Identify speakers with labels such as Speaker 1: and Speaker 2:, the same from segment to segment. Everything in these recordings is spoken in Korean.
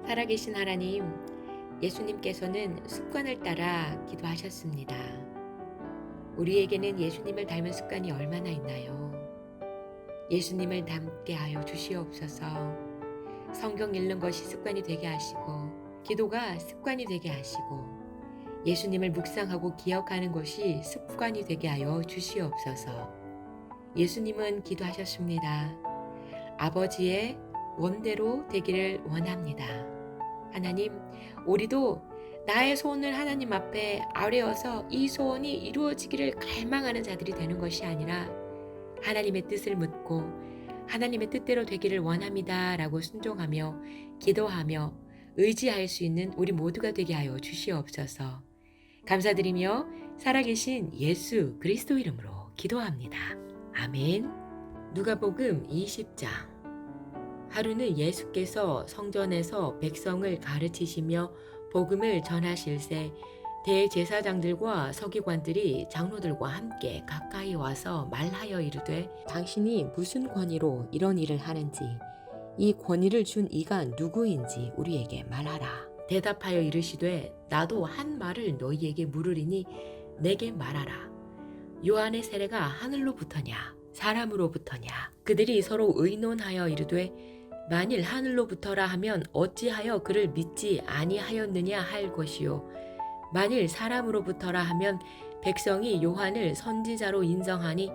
Speaker 1: 살아계신 하나님, 예수님께서는 습관을 따라 기도하셨습니다. 우리에게는 예수님을 닮은 습관이 얼마나 있나요? 예수님을 닮게 하여 주시옵소서. 성경 읽는 것이 습관이 되게 하시고, 기도가 습관이 되게 하시고, 예수님을 묵상하고 기억하는 것이 습관이 되게 하여 주시옵소서. 예수님은 기도하셨습니다. 아버지의 원대로 되기를 원합니다. 하나님, 우리도 나의 소원을 하나님 앞에 아뢰어서 이 소원이 이루어지기를 갈망하는 자들이 되는 것이 아니라 하나님의 뜻을 묻고 하나님의 뜻대로 되기를 원합니다 라고 순종하며 기도하며 의지할 수 있는 우리 모두가 되게 하여 주시옵소서. 감사드리며 살아계신 예수 그리스도 이름으로 기도합니다. 아멘. 누가복음 20장. 하루는 예수께서 성전에서 백성을 가르치시며 복음을 전하실새 대제사장들과 서기관들이 장로들과 함께 가까이 와서 말하여 이르되 당신이 무슨 권위로 이런 일을 하는지 이 권위를 준 이가 누구인지 우리에게 말하라. 대답하여 이르시되 나도 한 말을 너희에게 물으리니 내게 말하라. 요한의 세례가 하늘로부터냐 사람으로부터냐. 그들이 서로 의논하여 이르되 만일 하늘로부터라 하면 어찌하여 그를 믿지 아니하였느냐 할 것이요 만일 사람으로부터라 하면 백성이 요한을 선지자로 인정하니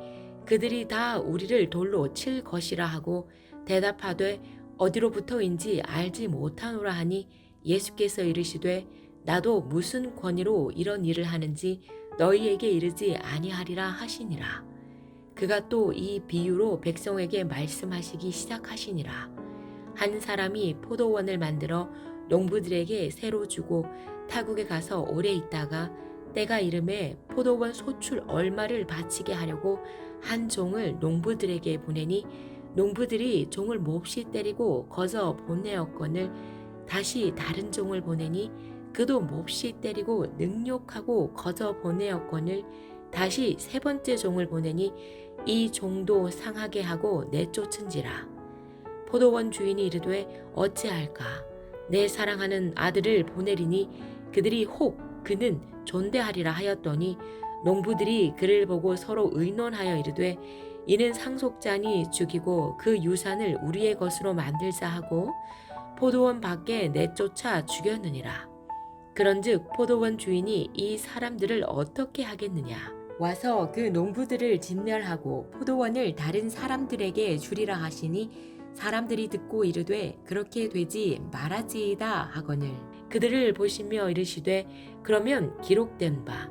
Speaker 1: 그들이 다 우리를 돌로 칠 것이라 하고 대답하되 어디로부터인지 알지 못하노라 하니 예수께서 이르시되 나도 무슨 권위로 이런 일을 하는지 너희에게 이르지 아니하리라 하시니라. 그가 또 이 비유로 백성에게 말씀하시기 시작하시니라. 한 사람이 포도원을 만들어 농부들에게 새로 주고 타국에 가서 오래 있다가 때가 이름에 포도원 소출 얼마를 바치게 하려고 한 종을 농부들에게 보내니 농부들이 종을 몹시 때리고 거저 보내었거늘 다시 다른 종을 보내니 그도 몹시 때리고 능욕하고 거저 보내었거늘 다시 세 번째 종을 보내니 이 종도 상하게 하고 내쫓은지라. 포도원 주인이 이르되 어찌할까 내 사랑하는 아들을 보내리니 그들이 혹 그는 존대하리라 하였더니 농부들이 그를 보고 서로 의논하여 이르되 이는 상속자니 죽이고 그 유산을 우리의 것으로 만들자 하고 포도원 밖에 내쫓아 죽였느니라. 그런즉 포도원 주인이 이 사람들을 어떻게 하겠느냐. 와서 그 농부들을 진멸하고 포도원을 다른 사람들에게 주리라 하시니 사람들이 듣고 이르되 그렇게 되지 말아지이다 하거늘 그들을 보시며 이르시되 그러면 기록된 바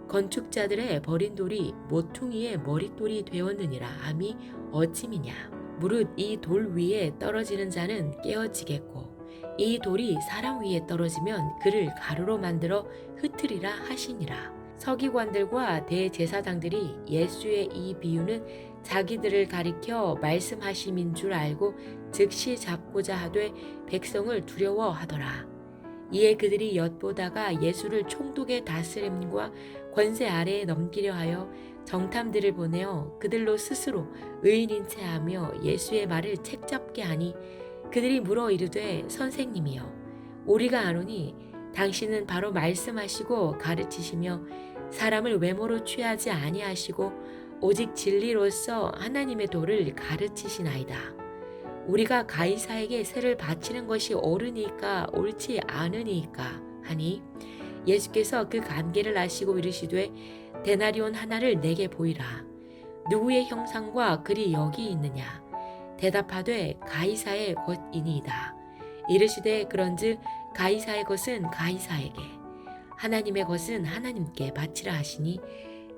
Speaker 1: 건축자들의 버린 돌이 모퉁이의 머릿돌이 되었느니라 함이 어찌미냐. 무릇 이 돌 위에 떨어지는 자는 깨어지겠고 이 돌이 사람 위에 떨어지면 그를 가루로 만들어 흩으리라 하시니라. 서기관들과 대제사장들이 예수의 이 비유는 자기들을 가리켜 말씀하심인 줄 알고 즉시 잡고자 하되 백성을 두려워하더라. 이에 그들이 엿보다가 예수를 총독의 다스림과 권세 아래에 넘기려 하여 정탐들을 보내어 그들로 스스로 의인인 채 하며 예수의 말을 책잡게 하니 그들이 물어 이르되 선생님이여 우리가 아노니 당신은 바로 말씀하시고 가르치시며 사람을 외모로 취하지 아니하시고 오직 진리로서 하나님의 도를 가르치시나이다. 우리가 가이사에게 세를 바치는 것이 옳으니까 옳지 않으니까 하니 예수께서 그 관계를 아시고 이르시되 데나리온 하나를 내게 보이라. 누구의 형상과 글이 여기 있느냐. 대답하되 가이사의 것이니이다. 이르시되 그런즉 가이사의 것은 가이사에게 하나님의 것은 하나님께 바치라 하시니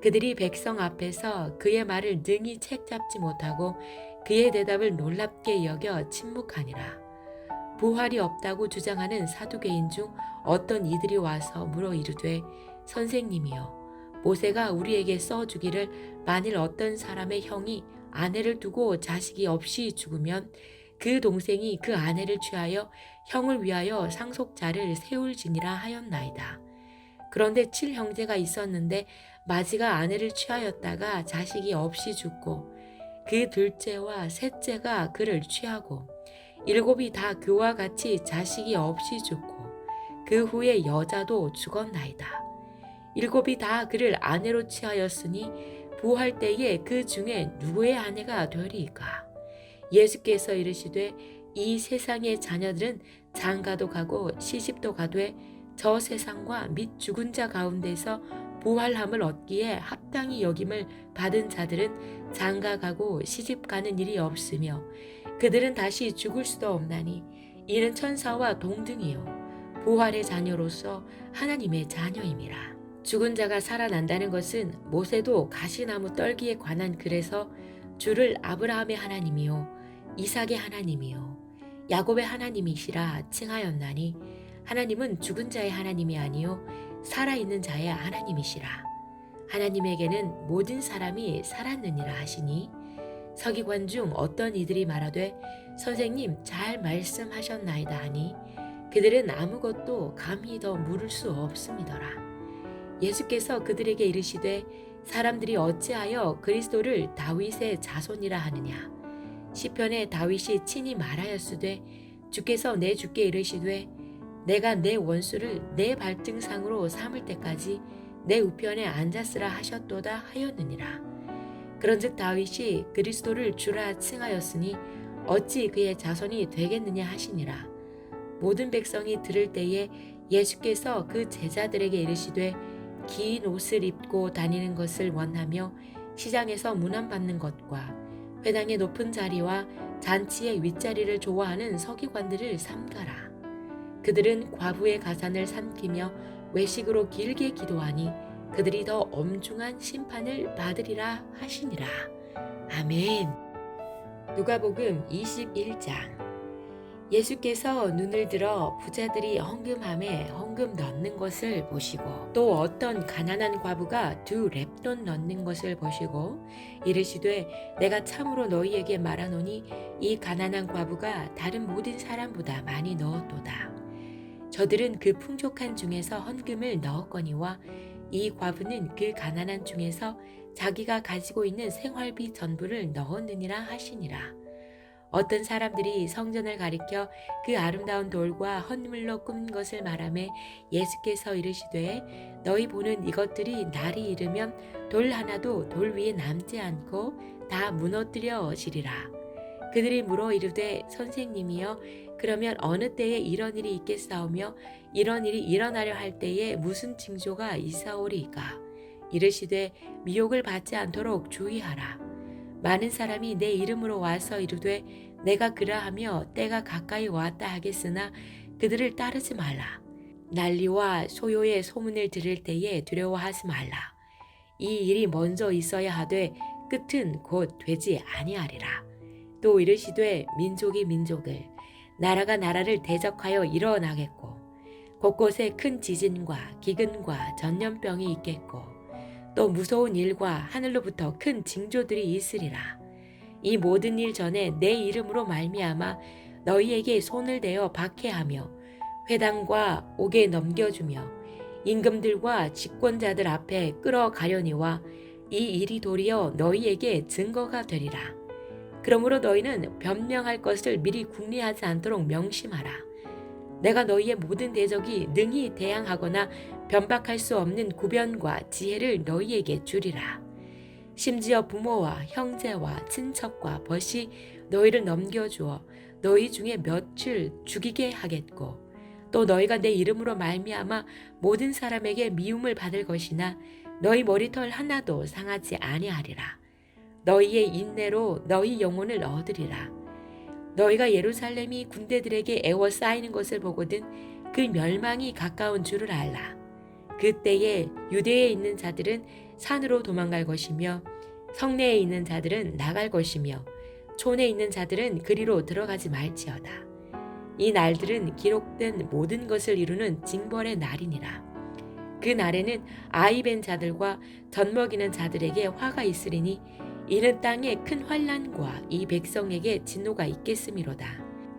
Speaker 1: 그들이 백성 앞에서 그의 말을 능히 책잡지 못하고 그의 대답을 놀랍게 여겨 침묵하니라. 부활이 없다고 주장하는 사두개인 중 어떤 이들이 와서 물어 이르되 선생님이여 모세가 우리에게 써주기를 만일 어떤 사람의 형이 아내를 두고 자식이 없이 죽으면 그 동생이 그 아내를 취하여 형을 위하여 상속자를 세울지니라 하였나이다. 그런데 7형제가 있었는데 마지가 아내를 취하였다가 자식이 없이 죽고 그 둘째와 셋째가 그를 취하고 일곱이 다 그와 같이 자식이 없이 죽고 그 후에 여자도 죽었나이다. 일곱이 다 그를 아내로 취하였으니 부활 때에 그 중에 누구의 아내가 되리이까? 예수께서 이르시되 이 세상의 자녀들은 장가도 가고 시집도 가되 저 세상과 및 죽은 자 가운데서 부활함을 얻기에 합당히 여김을 받은 자들은 장가 가고 시집 가는 일이 없으며 그들은 다시 죽을 수도 없나니 이는 천사와 동등이요 부활의 자녀로서 하나님의 자녀임이라. 죽은 자가 살아난다는 것은 모세도 가시나무 떨기에 관한 글에서 주를 아브라함의 하나님이요 이삭의 하나님이요 야곱의 하나님이시라 칭하였나니 하나님은 죽은 자의 하나님이 아니요 살아있는 자의 하나님이시라. 하나님에게는 모든 사람이 살았느니라 하시니 서기관 중 어떤 이들이 말하되 선생님 잘 말씀하셨나이다 하니 그들은 아무것도 감히 더 물을 수 없음이더라. 예수께서 그들에게 이르시되 사람들이 어찌하여 그리스도를 다윗의 자손이라 하느냐. 시편에 다윗이 친히 말하였으되 주께서 내 주께 이르시되 내가 내 원수를 내 발등상으로 삼을 때까지 내 우편에 앉았으라 하셨도다 하였느니라. 그런즉 다윗이 그리스도를 주라 칭하였으니 어찌 그의 자손이 되겠느냐 하시니라. 모든 백성이 들을 때에 예수께서 그 제자들에게 이르시되 긴 옷을 입고 다니는 것을 원하며 시장에서 문안받는 것과 회당의 높은 자리와 잔치의 윗자리를 좋아하는 서기관들을 삼가라. 그들은 과부의 가산을 삼키며 외식으로 길게 기도하니 그들이 더 엄중한 심판을 받으리라 하시니라. 아멘. 누가복음 21장. 예수께서 눈을 들어 부자들이 헌금함에 헌금 넣는 것을 보시고 또 어떤 가난한 과부가 2렙돈 넣는 것을 보시고 이르시되 내가 참으로 너희에게 말하노니 이 가난한 과부가 다른 모든 사람보다 많이 넣었도다. 저들은 그 풍족한 중에서 헌금을 넣었거니와 이 과부는 그 가난한 중에서 자기가 가지고 있는 생활비 전부를 넣었느니라 하시니라. 어떤 사람들이 성전을 가리켜 그 아름다운 돌과 헌물로 꾸민 것을 말하매 예수께서 이르시되 너희 보는 이것들이 날이 이르면 돌 하나도 돌 위에 남지 않고 다 무너뜨려지리라. 그들이 물어 이르되 선생님이여 그러면 어느 때에 이런 일이 있겠사오며 이런 일이 일어나려 할 때에 무슨 징조가 있사오리이까? 이르시되 미혹을 받지 않도록 주의하라. 많은 사람이 내 이름으로 와서 이르되 내가 그러하며 때가 가까이 왔다 하겠으나 그들을 따르지 말라. 난리와 소요의 소문을 들을 때에 두려워하지 말라. 이 일이 먼저 있어야 하되 끝은 곧 되지 아니하리라. 또 이르시되 민족이 민족을 나라가 나라를 대적하여 일어나겠고 곳곳에 큰 지진과 기근과 전염병이 있겠고 또 무서운 일과 하늘로부터 큰 징조들이 있으리라. 이 모든 일 전에 내 이름으로 말미암아 너희에게 손을 대어 박해하며 회당과 옥에 넘겨주며 임금들과 집권자들 앞에 끌어가려니와 이 일이 도리어 너희에게 증거가 되리라. 그러므로 너희는 변명할 것을 미리 궁리하지 않도록 명심하라. 내가 너희의 모든 대적이 능히 대항하거나 변박할 수 없는 구변과 지혜를 너희에게 주리라. 심지어 부모와 형제와 친척과 벗이 너희를 넘겨주어 너희 중에 몇을 죽이게 하겠고 또 너희가 내 이름으로 말미암아 모든 사람에게 미움을 받을 것이나 너희 머리털 하나도 상하지 아니하리라. 너희의 인내로 너희 영혼을 얻으리라. 너희가 예루살렘이 군대들에게 애워싸이는 것을 보거든 그 멸망이 가까운 줄을 알라. 그때에 유대에 있는 자들은 산으로 도망갈 것이며 성내에 있는 자들은 나갈 것이며 촌에 있는 자들은 그리로 들어가지 말지어다. 이 날들은 기록된 모든 것을 이루는 징벌의 날이니라. 그 날에는 아이 벤 자들과 젖먹이는 자들에게 화가 있으리니 이는 땅에 큰 환난과 이 백성에게 진노가 있겠음이로다.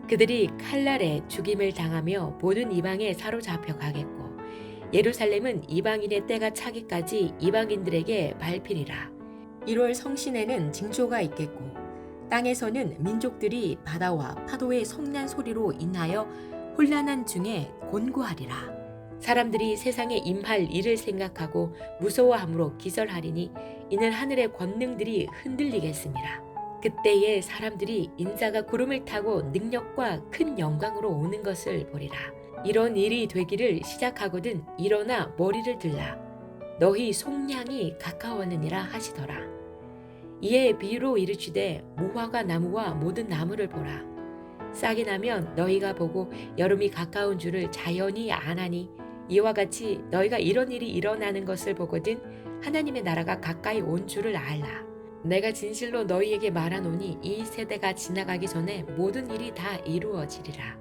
Speaker 1: 그들이 칼날에 죽임을 당하며 모든 이방에 사로잡혀 가겠고 예루살렘은 이방인의 때가 차기까지 이방인들에게 밟히리라. 1월 성신에는 징조가 있겠고 땅에서는 민족들이 바다와 파도의 성난 소리로 인하여 혼란한 중에 곤고하리라. 사람들이 세상에 임할 일을 생각하고 무서워함으로 기절하리니 이는 하늘의 권능들이 흔들리겠습니다. 그때에 사람들이 인자가 구름을 타고 능력과 큰 영광으로 오는 것을 보리라. 이런 일이 되기를 시작하거든 일어나 머리를 들라. 너희 속량이 가까웠느니라 하시더라. 이에 비유로 이르시되 무화과 나무와 모든 나무를 보라. 싹이 나면 너희가 보고 여름이 가까운 줄을 자연히 아나니 이와 같이 너희가 이런 일이 일어나는 것을 보거든 하나님의 나라가 가까이 온 줄을 알라. 내가 진실로 너희에게 말하노니 이 세대가 지나가기 전에 모든 일이 다 이루어지리라.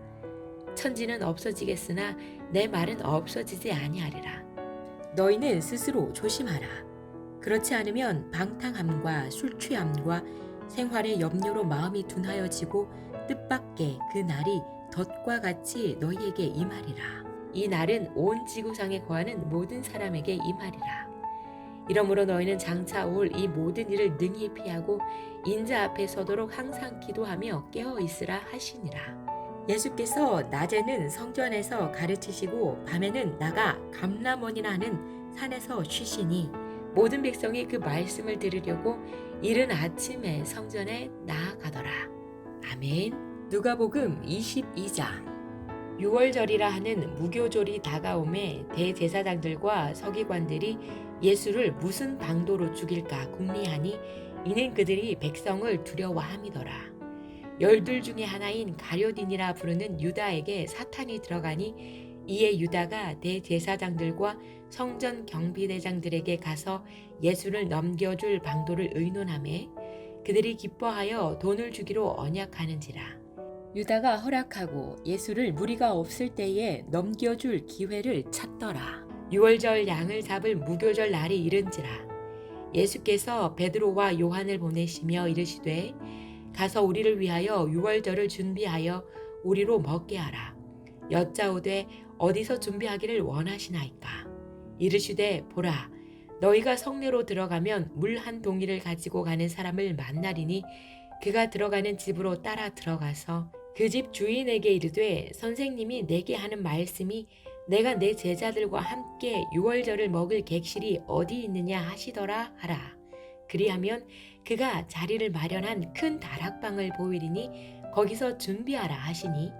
Speaker 1: 천지는 없어지겠으나 내 말은 없어지지 아니하리라. 너희는 스스로 조심하라. 그렇지 않으면 방탕함과 술 취함과 생활의 염려로 마음이 둔하여지고 뜻밖의 그 날이 덫과 같이 너희에게 임하리라. 이 날은 온 지구상에 거하는 모든 사람에게 임하리라. 이러므로 너희는 장차 올 이 모든 일을 능히 피하고 인자 앞에 서도록 항상 기도하며 깨어 있으라 하시니라. 예수께서 낮에는 성전에서 가르치시고 밤에는 나가 감람원이라 하는 산에서 쉬시니 모든 백성이 그 말씀을 들으려고 이른 아침에 성전에 나아가더라. 아멘. 누가복음 22장. 유월절이라 하는 무교절이 다가오매 대제사장들과 서기관들이 예수를 무슨 방도로 죽일까 궁리하니 이는 그들이 백성을 두려워함이더라. 12 중에 하나인 가룟인이라 부르는 유다에게 사탄이 들어가니 이에 유다가 대제사장들과 성전 경비대장들에게 가서 예수를 넘겨줄 방도를 의논하매 그들이 기뻐하여 돈을 주기로 언약하는지라. 유다가 허락하고 예수를 무리가 없을 때에 넘겨줄 기회를 찾더라. 유월절 양을 잡을 무교절 날이 이른지라. 예수께서 베드로와 요한을 보내시며 이르시되 가서 우리를 위하여 유월절을 준비하여 우리로 먹게 하라. 여짜오되 어디서 준비하기를 원하시나이까. 이르시되 보라 너희가 성내로 들어가면 물 한 동이를 가지고 가는 사람을 만나리니 그가 들어가는 집으로 따라 들어가서 그 집 주인에게 이르되 선생님이 내게 하는 말씀이 내가 내 제자들과 함께 유월절을 먹을 객실이 어디 있느냐 하시더라 하라. 그리하면 그가 자리를 마련한 큰 다락방을 보이리니 거기서 준비하라 하시니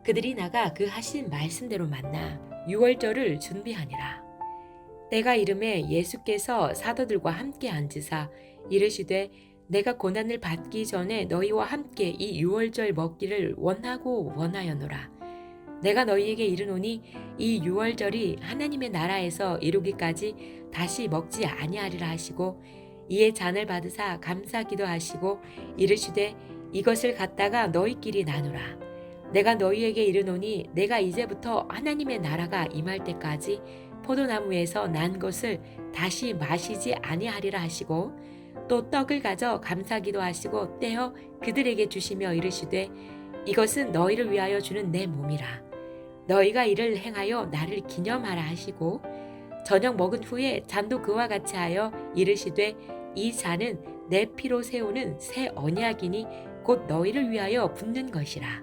Speaker 1: 그들이 나가 그 하신 말씀대로 만나 유월절을 준비하니라. 때가 이름에 예수께서 사도들과 함께 앉으사 이르시되 내가 고난을 받기 전에 너희와 함께 이 유월절 먹기를 원하고 원하였노라. 내가 너희에게 이르노니 이 유월절이 하나님의 나라에서 이루기까지 다시 먹지 아니하리라 하시고 이에 잔을 받으사 감사 기도하시고 이르시되 이것을 갖다가 너희끼리 나누라. 내가 너희에게 이르노니 내가 이제부터 하나님의 나라가 임할 때까지 포도나무에서 난 것을 다시 마시지 아니하리라 하시고 또 떡을 가져 감사 기도하시고 떼어 그들에게 주시며 이르시되 이것은 너희를 위하여 주는 내 몸이라. 너희가 이를 행하여 나를 기념하라 하시고 저녁 먹은 후에 잔도 그와 같이 하여 이르시되 이 잔은 내 피로 세우는 새 언약이니 곧 너희를 위하여 붓는 것이라.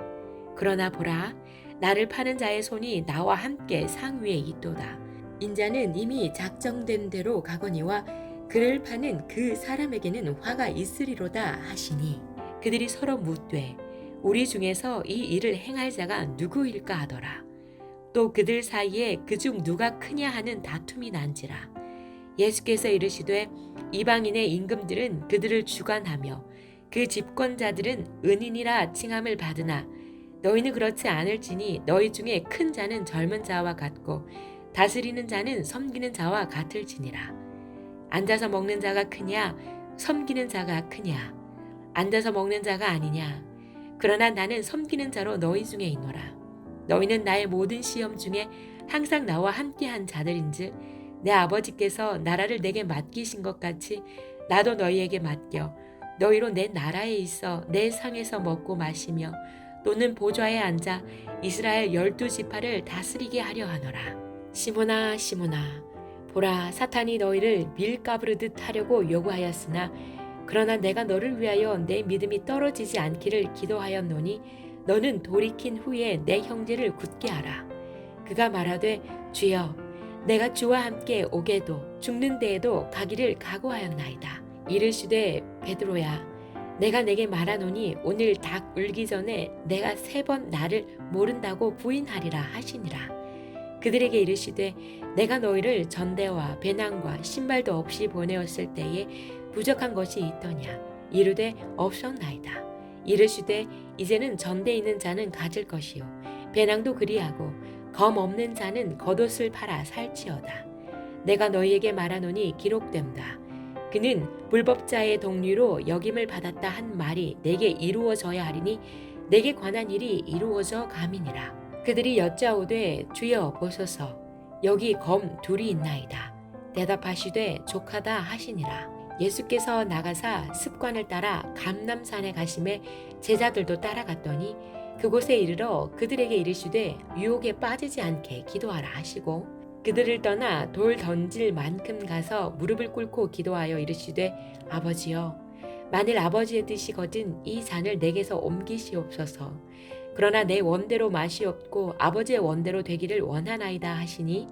Speaker 1: 그러나 보라 나를 파는 자의 손이 나와 함께 상위에 있도다. 인자는 이미 작정된 대로 가거니와 그를 파는 그 사람에게는 화가 있으리로다 하시니 그들이 서로 묻되 우리 중에서 이 일을 행할 자가 누구일까 하더라. 또 그들 사이에 그중 누가 크냐 하는 다툼이 난지라. 예수께서 이르시되 이방인의 임금들은 그들을 주관하며 그 집권자들은 은인이라 칭함을 받으나 너희는 그렇지 않을지니 너희 중에 큰 자는 젊은 자와 같고 다스리는 자는 섬기는 자와 같을지니라. 앉아서 먹는 자가 크냐 섬기는 자가 크냐. 앉아서 먹는 자가 아니냐. 그러나 나는 섬기는 자로 너희 중에 있노라. 너희는 나의 모든 시험 중에 항상 나와 함께한 자들인즉 내 아버지께서 나라를 내게 맡기신 것 같이 나도 너희에게 맡겨 너희로 내 나라에 있어 내 상에서 먹고 마시며 또는 보좌에 앉아 이스라엘 12지파를 다스리게 하려 하노라. 시몬아 시몬아 보라 사탄이 너희를 밀가부르듯 하려고 요구하였으나 그러나 내가 너를 위하여 내 믿음이 떨어지지 않기를 기도하였노니 너는 돌이킨 후에 내 형제를 굳게 하라. 그가 말하되 주여 내가 주와 함께 오게도 죽는 데에도 가기를 각오하였나이다. 이르시되 베드로야 내가 내게 말하노니 오늘 닭 울기 전에 내가 3번 나를 모른다고 부인하리라 하시니라. 그들에게 이르시되 내가 너희를 전대와 배낭과 신발도 없이 보내었을 때에 부족한 것이 있더냐. 이르되 없었나이다. 이르시되 이제는 전대 있는 자는 가질 것이요 배낭도 그리하고 검 없는 자는 겉옷을 팔아 살지어다. 내가 너희에게 말하노니 기록된다. 그는 불법자의 동류로 역임을 받았다 한 말이 내게 이루어져야 하리니 내게 관한 일이 이루어져 감이니라. 그들이 여짜오되 주여 보소서 여기 검 둘이 있나이다. 대답하시되 족하다 하시니라. 예수께서 나가사 습관을 따라 감람산에 가심에 제자들도 따라갔더니 그곳에 이르러 그들에게 이르시되 유혹에 빠지지 않게 기도하라 하시고 그들을 떠나 돌 던질 만큼 가서 무릎을 꿇고 기도하여 이르시되 아버지여 만일 아버지의 뜻이거든 이 잔을 내게서 옮기시옵소서. 그러나 내 원대로 마시옵고 아버지의 원대로 되기를 원하나이다 하시니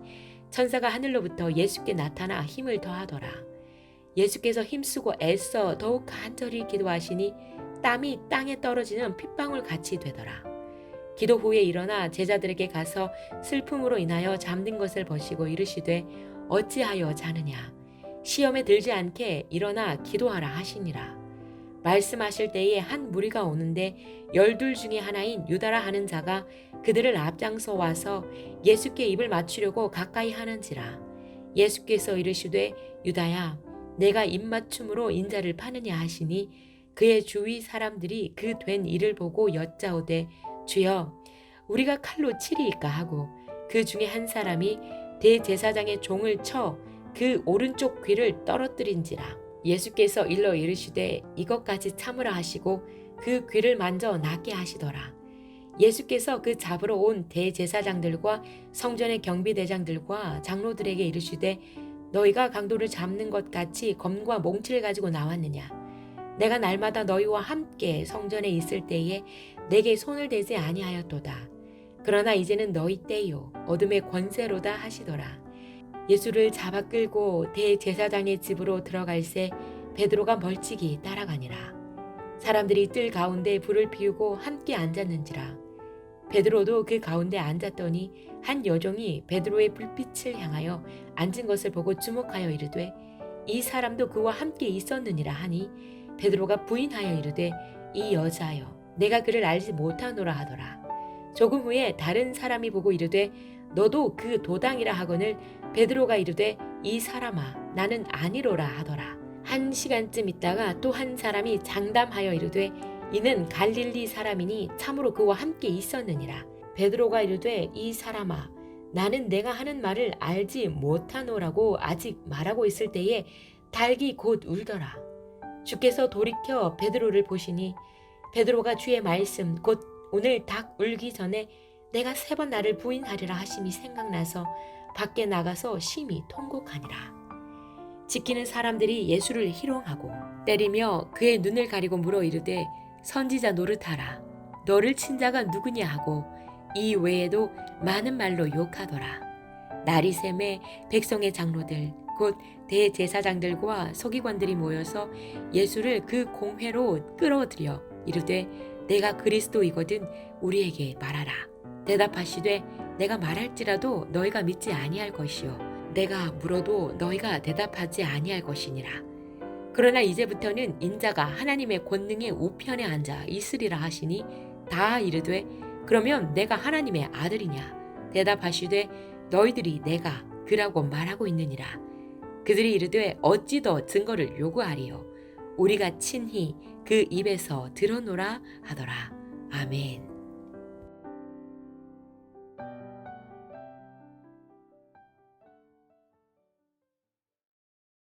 Speaker 1: 천사가 하늘로부터 예수께 나타나 힘을 더하더라. 예수께서 힘쓰고 애써 더욱 간절히 기도하시니 땀이 땅에 떨어지는 핏방울 같이 되더라. 기도 후에 일어나 제자들에게 가서 슬픔으로 인하여 잠든 것을 보시고 이르시되 어찌하여 자느냐. 시험에 들지 않게 일어나 기도하라 하시니라. 말씀하실 때에 한 무리가 오는데 12 중에 하나인 유다라 하는 자가 그들을 앞장서 와서 예수께 입을 맞추려고 가까이 하는지라. 예수께서 이르시되 유다야 내가 입맞춤으로 인자를 파느냐 하시니 그의 주위 사람들이 그 된 일을 보고 여짜오되 주여 우리가 칼로 치리이까 하고 그 중에 한 사람이 대제사장의 종을 쳐 그 오른쪽 귀를 떨어뜨린지라. 예수께서 일러 이르시되 이것까지 참으라 하시고 그 귀를 만져 낫게 하시더라. 예수께서 그 잡으러 온 대제사장들과 성전의 경비대장들과 장로들에게 이르시되 너희가 강도를 잡는 것 같이 검과 몽치를 가지고 나왔느냐. 내가 날마다 너희와 함께 성전에 있을 때에 내게 손을 대지 아니하였도다. 그러나 이제는 너희 때요 어둠의 권세로다 하시더라. 예수를 잡아 끌고 대제사장의 집으로 들어갈새 베드로가 멀찍이 따라가니라. 사람들이 뜰 가운데 불을 피우고 함께 앉았는지라. 베드로도 그 가운데 앉았더니 한 여종이 베드로의 불빛을 향하여 앉은 것을 보고 주목하여 이르되 이 사람도 그와 함께 있었느니라 하니 베드로가 부인하여 이르되 이 여자여 내가 그를 알지 못하노라 하더라. 조금 후에 다른 사람이 보고 이르되 너도 그 도당이라 하거늘 베드로가 이르되 이 사람아 나는 아니로라 하더라. 1시간쯤 있다가 또 한 사람이 장담하여 이르되 이는 갈릴리 사람이니 참으로 그와 함께 있었느니라. 베드로가 이르되 이 사람아 나는 내가 하는 말을 알지 못하노라고 아직 말하고 있을 때에 닭이 곧 울더라. 주께서 돌이켜 베드로를 보시니 베드로가 주의 말씀 곧 오늘 닭 울기 전에 내가 3번 나를 부인하리라 하심이 생각나서 밖에 나가서 심히 통곡하니라. 지키는 사람들이 예수를 희롱하고 때리며 그의 눈을 가리고 물어 이르되 선지자 노릇하라. 너를 친 자가 누구냐 하고 이 외에도 많은 말로 욕하더라. 날이 샘에 백성의 장로들 곧 대제사장들과 서기관들이 모여서 예수를 그 공회로 끌어들여 이르되 내가 그리스도이거든 우리에게 말하라. 대답하시되 내가 말할지라도 너희가 믿지 아니할 것이요 내가 물어도 너희가 대답하지 아니할 것이니라. 그러나 이제부터는 인자가 하나님의 권능의 우편에 앉아 있으리라 하시니 다 이르되 그러면 내가 하나님의 아들이냐. 대답하시되 너희들이 내가 그라고 말하고 있느니라. 그들이 이르되 어찌 더 증거를 요구하리요. 우리가 친히 그 입에서 들어노라 하더라. 아멘.